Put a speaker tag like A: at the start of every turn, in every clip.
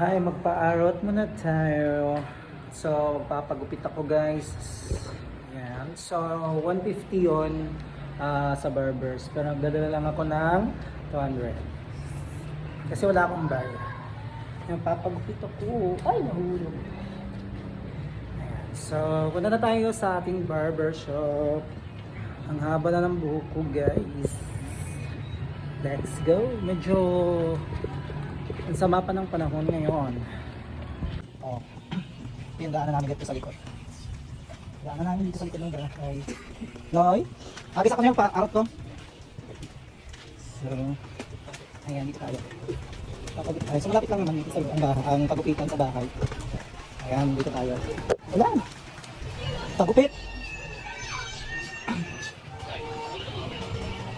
A: Hi, magpa-arot muna tayo. So, papagupit ako guys. Yan. So, 150 yun sa barbers. Pero nagdadala lang ako ng 200. Kasi wala akong bar. Yan, papagupit ako. Ay, nahulog. Ayan. So, punta na tayo sa ating barber shop. Ang haba na ng buhok ko guys. Let's go. Medyo ang sama pa ng panahon ngayon. Oh. Yung daanan namin dito sa likod. Daanan namin dito sa likod ng bahay. Loy, agis ako na yung pa-arot ko. So, ayan, dito tayo. Papagupit tayo. So, malapit lang naman dito sa ang pagupitan sa bahay. Ayan, dito tayo. Wala! Pagupit!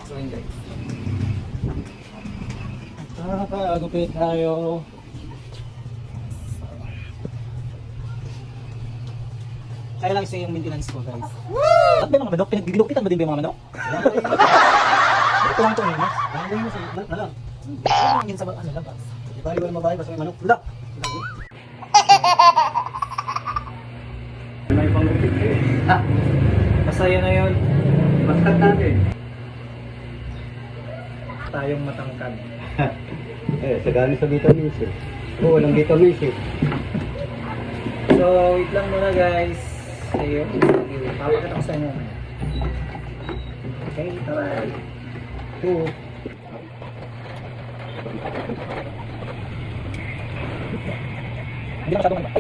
A: So, yun guys. Pagupit tayo. Kaya lang isa yung maintenance ko guys. At ba yung mga manok? Pinagdidilupitan ba din ba yung mga manok? Ito lang ito mas. Ano yung nalang? Ano yung sa labas? Ibali ko na mabahay basta may manok. Wala!
B: May pangupit eh.
A: Ha? Masaya na yun.
B: Matangkad natin.
A: Tayong matangkad.
B: Sagani sa vitamins eh. Oo, walang vitamins eh.
A: So, wait lang muna guys. Ayun. Papakita ko sa inyo. Okay, tara.
B: Oo.
A: Hindi na masyadong ano.